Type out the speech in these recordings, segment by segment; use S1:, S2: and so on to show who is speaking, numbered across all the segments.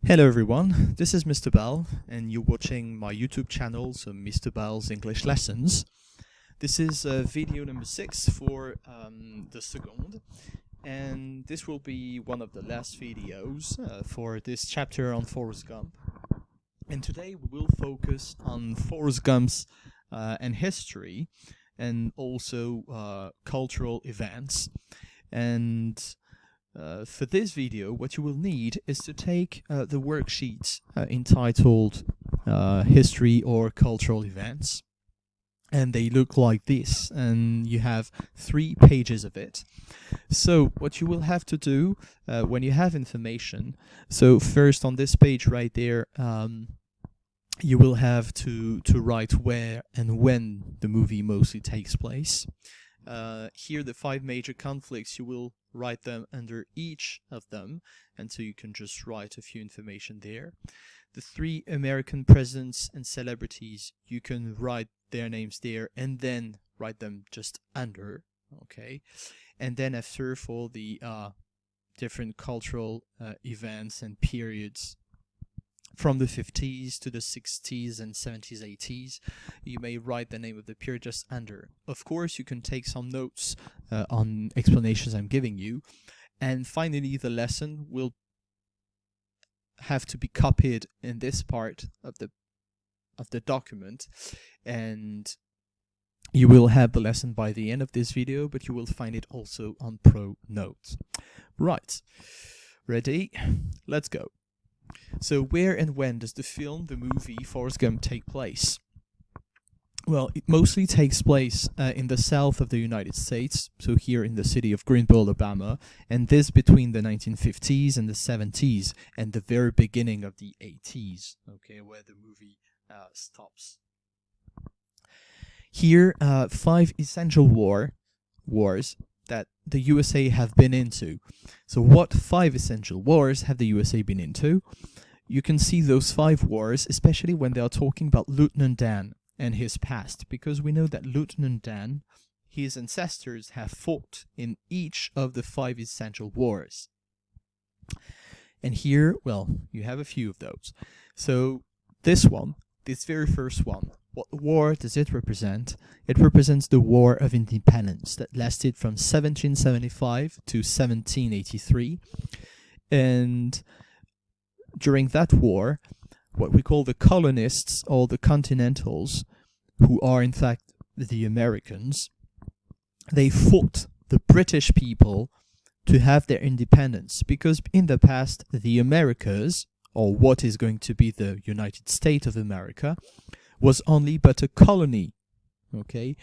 S1: Hello everyone, this is Mr. Bell and you're watching my YouTube channel, so Mr. Bell's English Lessons. This is video number 6 for the second, and this will be one of the last videos for this chapter on Forrest Gump. And today we will focus on Forrest Gump's and history and also cultural events. And for this video, what you will need is to take the worksheet entitled History or Cultural Events, and they look like this, and you have 3 pages of it. So what you will have to do when you have information, so first on this page right there, you will have to write where and when the movie mostly takes place. Here the 5 major conflicts, you will write them under each of them, and so you can just write a few information there. The 3 American presidents and celebrities, you can write their names there and then write them just under, okay? And then after, for the different cultural events and periods from the 50s to the 60s and 70s, 80s, you may write the name of the period just under. Of course, you can take some notes on explanations I'm giving you. And finally, the lesson will have to be copied in this part of the document. And you will have the lesson by the end of this video, but you will find it also on Pronote. Right, ready? Let's go. So where and when does the movie Forrest Gump take place? Well, it mostly takes place in the south of the United States, so here in the city of Greenville, Alabama, and this between the 1950s and the 70s and the very beginning of the 80s, okay, where the movie stops. Here, 5 essential wars that the USA have been into. So what 5 essential wars have the USA been into? You can see those 5 wars, especially when they are talking about Lieutenant Dan and his past, because we know that Lieutenant Dan, his ancestors have fought in each of the 5 essential wars. And here, well, you have a few of those. So this one, this very first one, what war does it represent? It represents the War of Independence that lasted from 1775 to 1783. And during that war, what we call the colonists or the continentals, who are in fact the Americans, they fought the British people to have their independence, because in the past the Americas, or what is going to be the United States of America, was only but a colony, okay?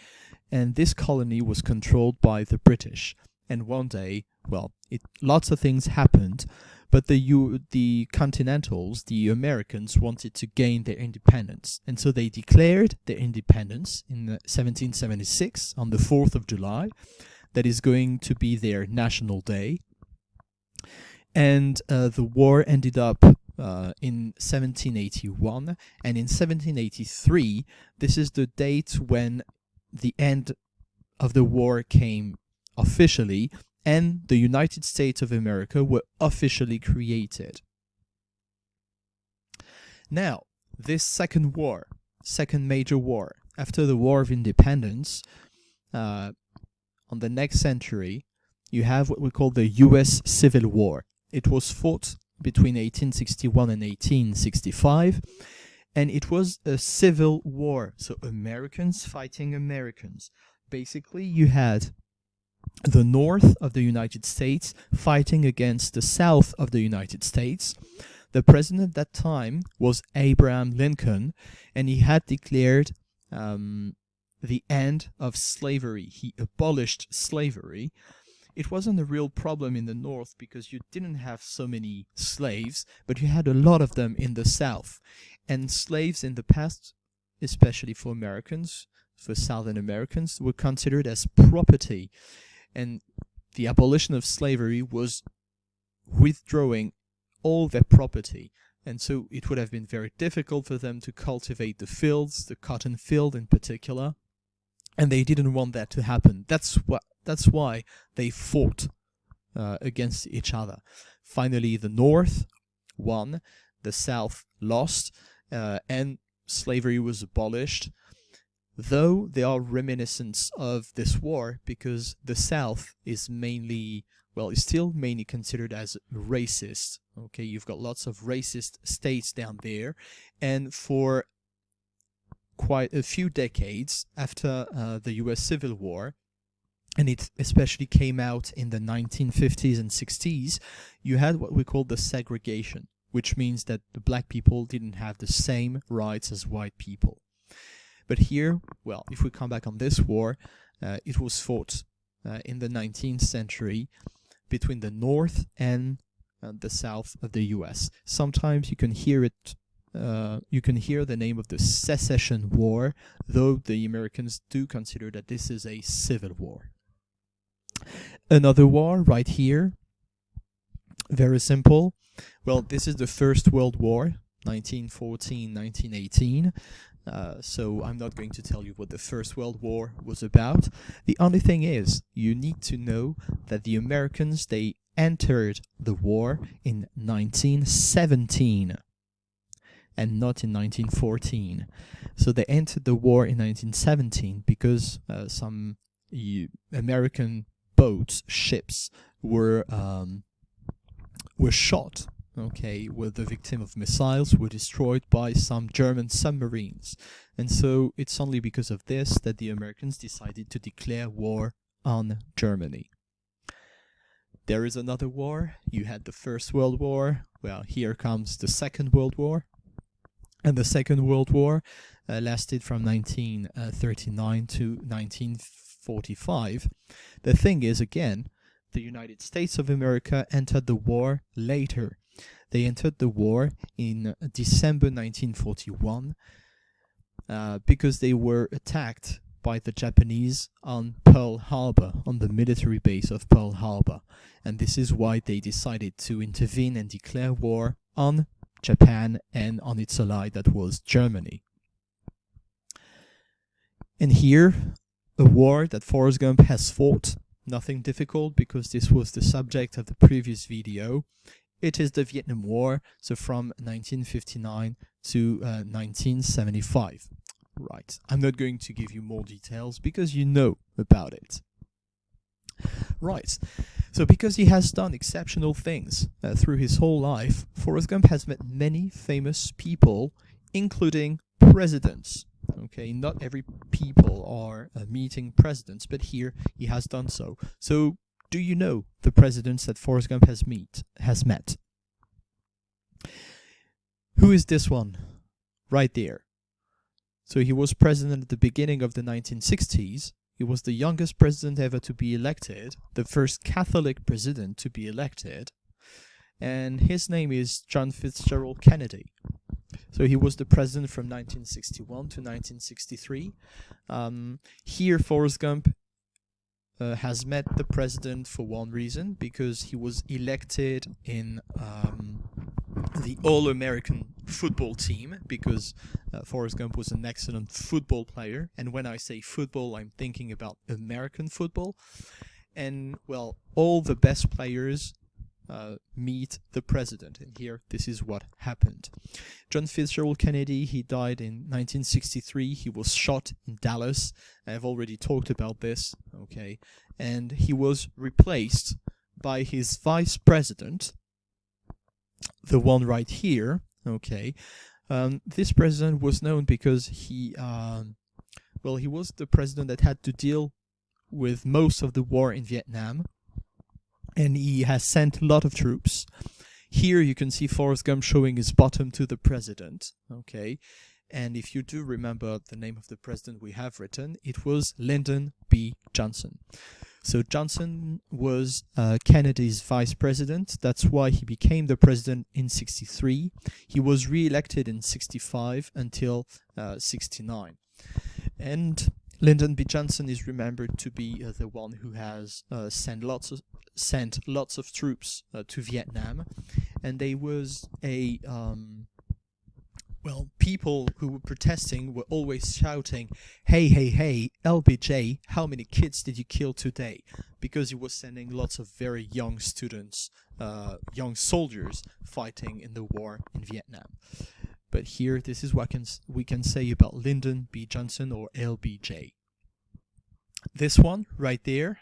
S1: And this colony was controlled by the British. And one day, well, lots of things happened, but the Continentals, the Americans, wanted to gain their independence. And so they declared their independence in 1776 on the 4th of July. That is going to be their national day. And the war ended up in 1781, and in 1783, this is the date when the end of the war came officially, and the United States of America were officially created. Now, this second major war, after the War of Independence, on the next century, you have what we call the U.S. Civil War. It was fought between 1861 and 1865, and it was a civil war, so Americans fighting Americans. Basically, you had the north of the United States fighting against the south of the United States. The president at that time was Abraham Lincoln, and he had declared the end of slavery. He abolished slavery. It wasn't a real problem in the north because you didn't have so many slaves, but you had a lot of them in the south. And slaves in the past, especially for Americans, for Southern Americans, were considered as property. And the abolition of slavery was withdrawing all their property. And so it would have been very difficult for them to cultivate the fields, the cotton field in particular. And they didn't want that to happen. That's why they fought against each other. Finally, the North won. the South lost and slavery was abolished, though there are reminiscences of this war because the South is mainly, well, is still mainly considered as racist. Okay, you've got lots of racist states down there, and for quite a few decades after the US Civil War, and it especially came out in the 1950s and 60s, you had what we call the segregation, which means that the black people didn't have the same rights as white people. But here, well, if we come back on this war, it was fought in the 19th century between the North and the South of the US. Sometimes you can hear it. You can hear the name of the Secession War, though the Americans do consider that this is a civil war. Another war right here, very simple. Well, this is the First World War, 1914-1918. So I'm not going to tell you what the First World War was about. The only thing is, you need to know that the Americans, they entered the war in 1917 and not in 1914. So they entered the war in 1917 because some American boats, ships, were shot. Okay, were the victim of missiles, were destroyed by some German submarines. And so it's only because of this that the Americans decided to declare war on Germany. There is another war. You had the First World War. Well, here comes the Second World War. And the Second World War lasted from 1939 to 1945. The thing is, again, the United States of America entered the war later. They entered the war in December 1941 because they were attacked by the Japanese on Pearl Harbor, on the military base of Pearl Harbor. And this is why they decided to intervene and declare war on Japan and on its ally, that was Germany. And here, a war that Forrest Gump has fought. Nothing difficult because this was the subject of the previous video. It is the Vietnam War, so from 1959 to 1975. Right, I'm not going to give you more details because you know about it. Right, so because he has done exceptional things through his whole life, Forrest Gump has met many famous people, including presidents. Okay, not every people are meeting presidents, but here he has done so. So, do you know the presidents that Forrest Gump has met? Who is this one? Right there. So he was president at the beginning of the 1960s. He was the youngest president ever to be elected, the first Catholic president to be elected, and his name is John Fitzgerald Kennedy. So he was the president from 1961 to 1963. Here Forrest Gump has met the president for one reason, because he was elected in the All-American football team, because Forrest Gump was an excellent football player. And when I say football, I'm thinking about American football. And, well, all the best players meet the president, and here this is what happened. John Fitzgerald Kennedy, he died in 1963. He was shot in Dallas. I've already talked about this, okay, and he was replaced by his vice president, the one right here, okay. This president was known because he was the president that had to deal with most of the war in Vietnam, and he has sent a lot of troops. Here you can see Forrest Gump showing his bottom to the president, okay? And if you do remember the name of the president we have written, it was Lyndon B. Johnson. So Johnson was Kennedy's vice president. That's why he became the president in 63. He was re-elected in 65 until 69. And Lyndon B. Johnson is remembered to be the one who has sent lots of troops to Vietnam, and there was a people who were protesting were always shouting, "Hey, hey, hey, LBJ, how many kids did you kill today?" because he was sending lots of very young students, young soldiers fighting in the war in Vietnam. But here, this is what we can say about Lyndon B. Johnson, or LBJ. This one right there,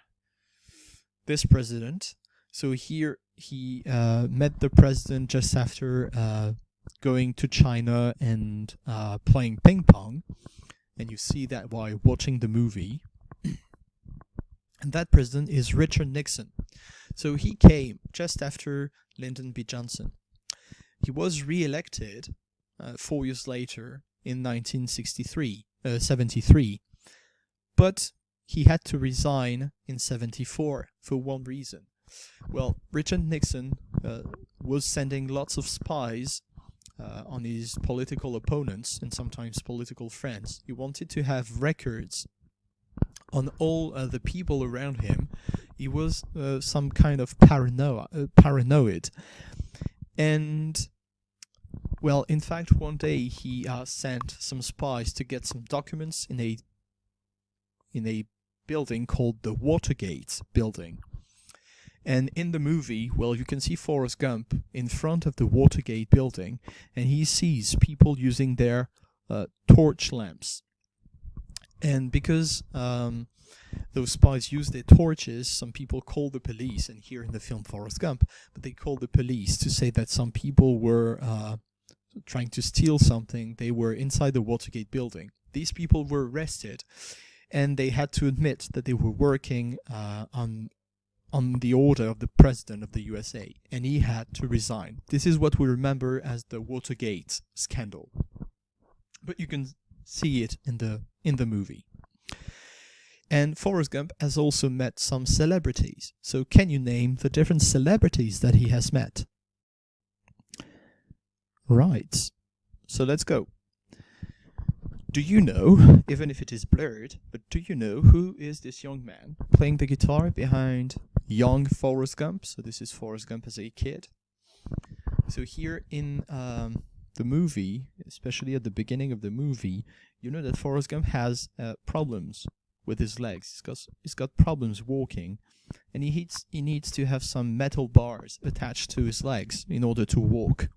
S1: this president. So here he met the president just after going to China and playing ping pong. And you see that while watching the movie. And that president is Richard Nixon. So he came just after Lyndon B. Johnson. He was re-elected 4 years later in 1973, but he had to resign in 74 for one reason. Well, Richard Nixon was sending lots of spies on his political opponents and sometimes political friends. He wanted to have records on all the people around him. He was some kind of paranoid. And, well, in fact, one day he sent some spies to get some documents in a building called the Watergate building. And in the movie, well, you can see Forrest Gump in front of the Watergate building, and he sees people using their torch lamps. And because those spies use their torches, some people call the police, and here in the film Forrest Gump, but they call the police to say that some people were trying to steal something. They were inside the Watergate building. These people were arrested, and they had to admit that they were working on the order of the President of the USA, and he had to resign. This is what we remember as the Watergate scandal. But you can see it in the movie. And Forrest Gump has also met some celebrities. So can you name the different celebrities that he has met? Right. So let's go. Do you know, even if it is blurred, but do you know who is this young man playing the guitar behind young Forrest Gump? So this is Forrest Gump as a kid. So here in the movie, especially at the beginning of the movie, you know that Forrest Gump has problems with his legs. He's got problems walking, and he needs to have some metal bars attached to his legs in order to walk.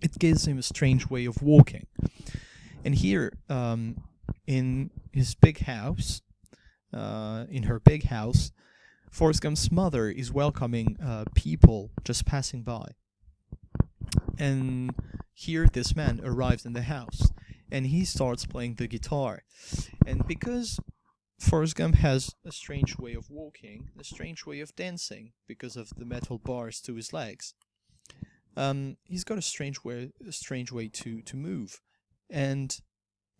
S1: It gives him a strange way of walking. And here, in his big house, in her big house, Forrest Gump's mother is welcoming people just passing by. And here this man arrives in the house, and he starts playing the guitar. And because Forrest Gump has a strange way of walking, a strange way of dancing, because of the metal bars to his legs, he's got a strange way to move. And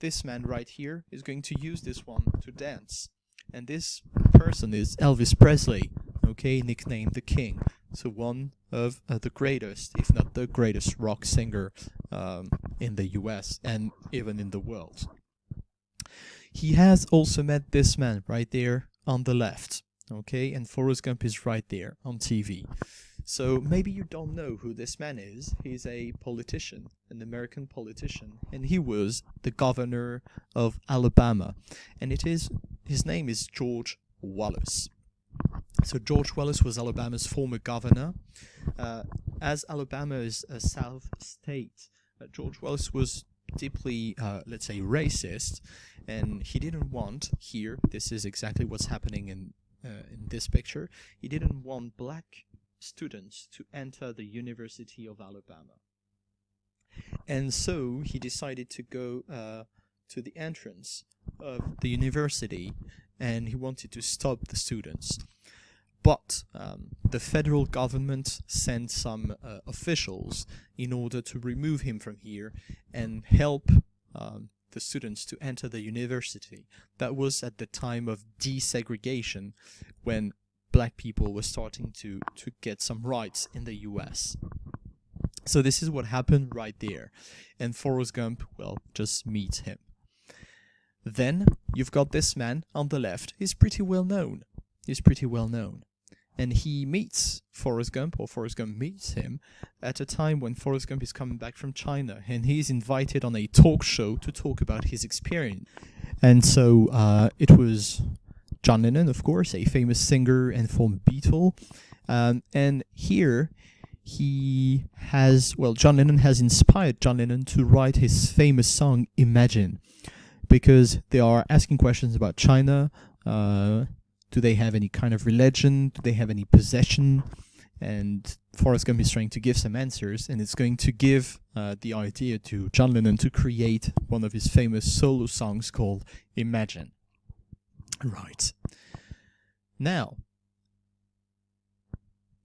S1: this man right here is going to use this one to dance. And this person is Elvis Presley, okay, nicknamed the King. So one of the greatest, if not the greatest rock singer in the US and even in the world. He has also met this man right there on the left, okay, and Forrest Gump is right there on TV. So maybe you don't know who this man is. He's a politician, an American politician, and he was the governor of Alabama. And his name is George Wallace. So George Wallace was Alabama's former governor. As Alabama is a South state, George Wallace was deeply, let's say, racist, and he didn't want here, this is exactly what's happening in this picture, he didn't want black students to enter the University of Alabama. And so he decided to go to the entrance of the university, and he wanted to stop the students. But the federal government sent some officials in order to remove him from here and help the students to enter the university. That was at the time of desegregation, when black people were starting to get some rights in the US. So this is what happened right there. And Forrest Gump, well, just meets him. Then you've got this man on the left. He's pretty well known. And he meets Forrest Gump, or Forrest Gump meets him, at a time when Forrest Gump is coming back from China, and he's invited on a talk show to talk about his experience. And so it was John Lennon, of course, a famous singer and former Beatle. And here John Lennon has inspired John Lennon to write his famous song Imagine, because they are asking questions about China. Do they have any kind of religion? Do they have any possession? And Forrest Gump is trying to give some answers, and it's going to give the idea to John Lennon to create one of his famous solo songs called Imagine. Right. Now,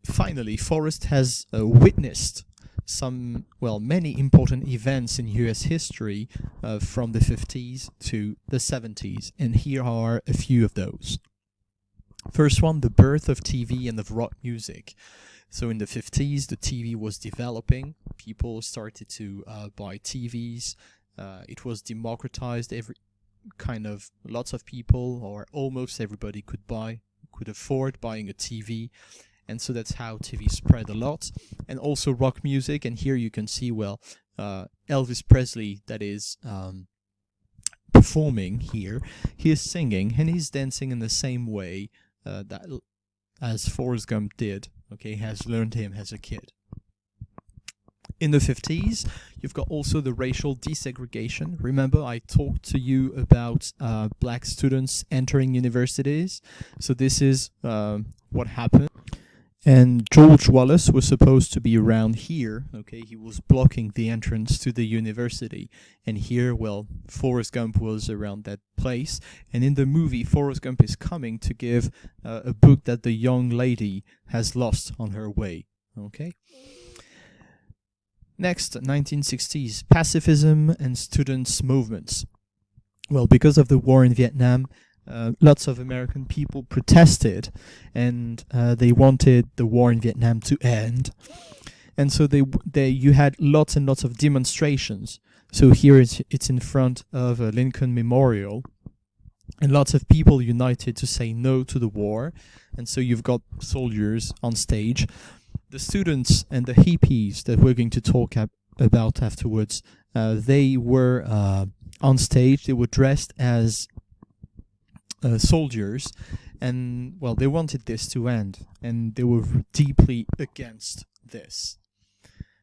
S1: finally, Forrest has witnessed many important events in US history from the 50s to the 70s, and here are a few of those. First one, the birth of TV and of rock music. So in the 50s, the TV was developing. People started to buy TVs. It was democratized. Lots of people, or almost everybody, could afford buying a TV. And so that's how TV spread a lot. And also rock music. And here you can see, Elvis Presley, that is performing here. He is singing and he's dancing in the same way as Forrest Gump did. Okay, has learned him as a kid. In the 50s, you've got also the racial desegregation. Remember, I talked to you about black students entering universities. So this is what happened. And George Wallace was supposed to be around here. Okay, he was blocking the entrance to the university. And here, Forrest Gump was around that place. And in the movie, Forrest Gump is coming to give a book that the young lady has lost on her way. Okay. Next, 1960s, pacifism and students' movements. Well, because of the war in Vietnam, lots of American people protested, and they wanted the war in Vietnam to end. And so you had lots and lots of demonstrations. So here it's in front of a Lincoln Memorial, and lots of people united to say no to the war. And so you've got soldiers on stage. The students and the hippies that we're going to talk about afterwards, they were on stage. They were dressed as soldiers, and they wanted this to end, and they were deeply against this.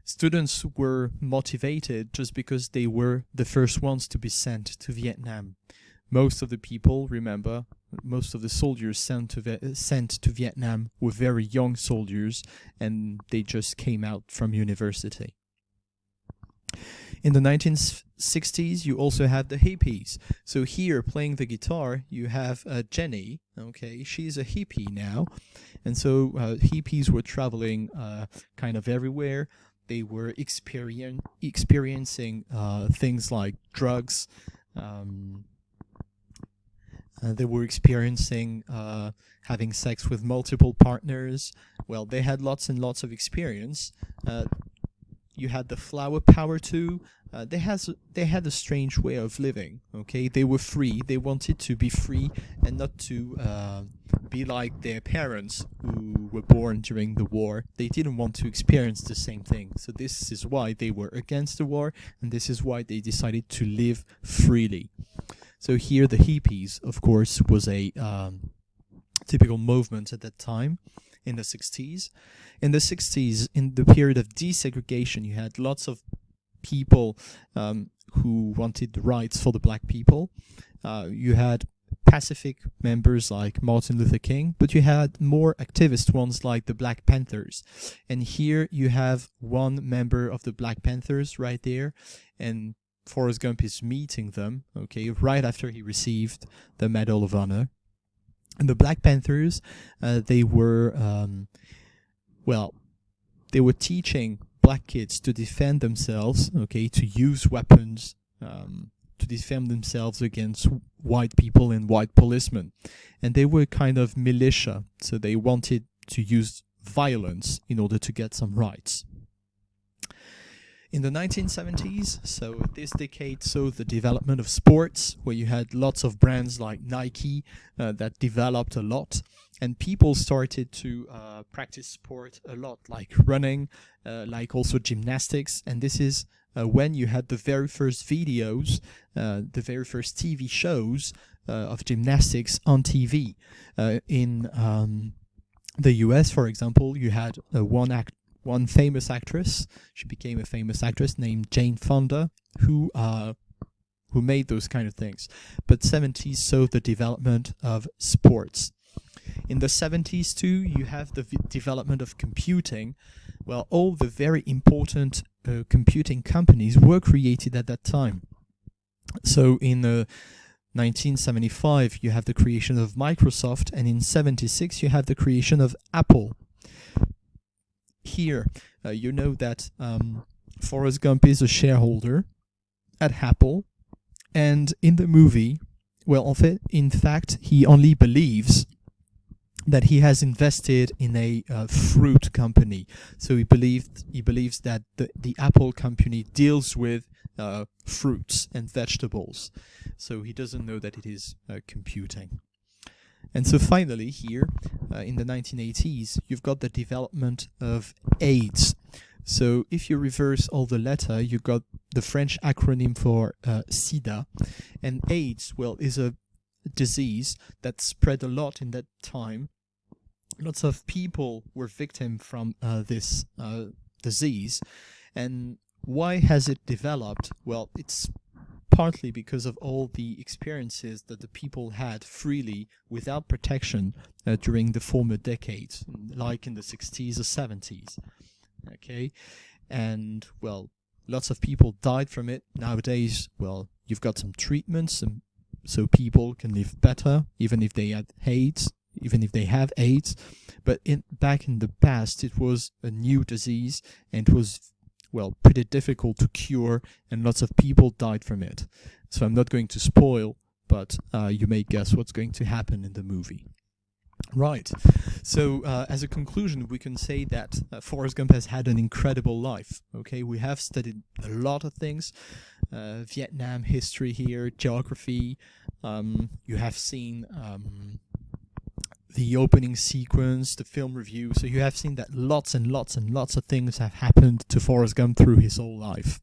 S1: Students were motivated just because they were the first ones to be sent to Vietnam. Most of the people, remember, most of the soldiers sent to Vietnam were very young soldiers, and they just came out from university. In the 1960s, you also have the hippies. So here, playing the guitar, you have Jenny. Okay, she's a hippie now. And so hippies were traveling kind of everywhere. They were experiencing things like drugs. They were experiencing having sex with multiple partners. They had lots and lots of experience. You had the flower power too. They had a strange way of living. Okay, they were free. They wanted to be free and not to be like their parents who were born during the war. They didn't want to experience the same thing. So this is why they were against the war, and this is why they decided to live freely. So here the hippies, of course, was a typical movement at that time in the 60s. In the 60s, in the period of desegregation, you had lots of people who wanted the rights for the black people. You had pacific members like Martin Luther King, but you had more activist ones like the Black Panthers. And here you have one member of the Black Panthers right there, and Forrest Gump is meeting them, okay, right after he received the Medal of Honor. And the Black Panthers, they were teaching black kids to defend themselves, okay, to use weapons, to defend themselves against white people and white policemen. And they were kind of militia, so they wanted to use violence in order to get some rights. In the 1970s, so this decade saw the development of sports, where you had lots of brands like Nike that developed a lot, and people started to practice sport a lot, like running, like also gymnastics, and this is when you had the very first videos, the very first TV shows of gymnastics on TV. In the US, for example, you had one famous actress. She became a famous actress named Jane Fonda, who made those kind of things. But 70s saw the development of sports. In the 70s too, you have the development of computing. Well, all the very important computing companies were created at that time. So in 1975, you have the creation of Microsoft, and in 76, you have the creation of Apple. Here, you know that Forrest Gump is a shareholder at Apple, and in the movie, well, in fact, he only believes that he has invested in a fruit company. So he believes that the Apple company deals with fruits and vegetables. So he doesn't know that it is computing. And so finally here, in the 1980s, you've got the development of AIDS. So if you reverse all the letter, you got the French acronym for SIDA. And AIDS, well, is a disease that spread a lot in that time. Lots of people were victims from this disease. And why has it developed? Well, it's partly because of all the experiences that the people had freely without protection during the former decades, like in the 60s or 70s. Okay, and well, lots of people died from it. Nowadays, well, you've got some treatments, so people can live better, even if they had AIDS, even if they have AIDS. But back in the past, it was a new disease, and it was, well, pretty difficult to cure, and lots of people died from it. So I'm not going to spoil, but you may guess what's going to happen in the movie. Right, so as a conclusion, we can say that Forrest Gump has had an incredible life. Okay, we have studied a lot of things, Vietnam history here, geography. You have seen the opening sequence, the film review. So you have seen that lots and lots and lots of things have happened to Forrest Gump through his whole life.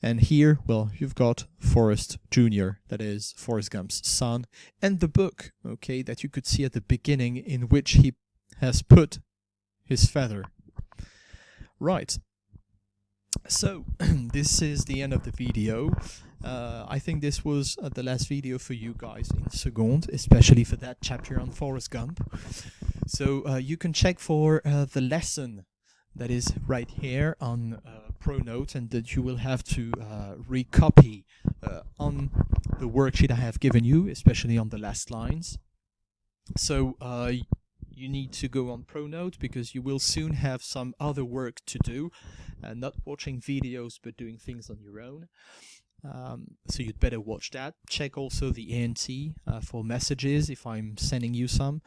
S1: And here, well, you've got Forrest Jr., that is Forrest Gump's son, and the book, okay, that you could see at the beginning, in which he has put his feather. Right. So, this is the end of the video. I think this was the last video for you guys in Seconde, especially for that chapter on Forrest Gump. So, you can check for the lesson that is right here on Pronote, and that you will have to recopy on the worksheet I have given you, especially on the last lines. So you need to go on Pronote, because you will soon have some other work to do, not watching videos but doing things on your own. So you'd better watch that. Check also the ANT for messages if I'm sending you some.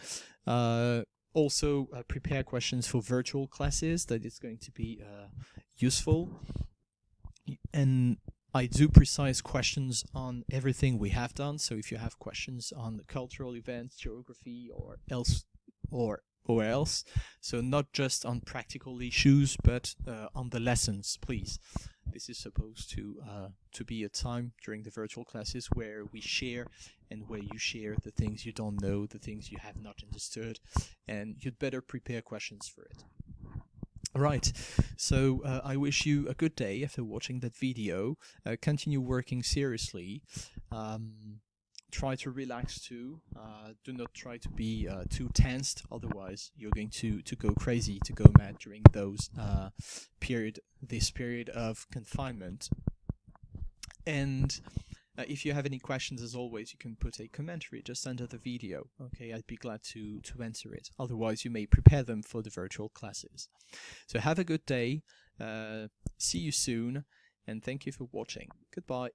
S1: Also prepare questions for virtual classes, that is going to be useful. And I do precise questions on everything we have done, so if you have questions on the cultural events, geography, or else, so not just on practical issues, but on the lessons, please. This is supposed to be a time during the virtual classes where we share, and where you share the things you don't know, the things you have not understood, and you'd better prepare questions for it. Right, so I wish you a good day after watching that video. Continue working seriously. Try to relax too. Do not try to be too tensed, otherwise you're going to go crazy, to go mad during those this period of confinement. And if you have any questions, as always, you can put a commentary just under the video. Okay, I'd be glad to answer it. Otherwise, you may prepare them for the virtual classes. So have a good day. See you soon, and thank you for watching. Goodbye.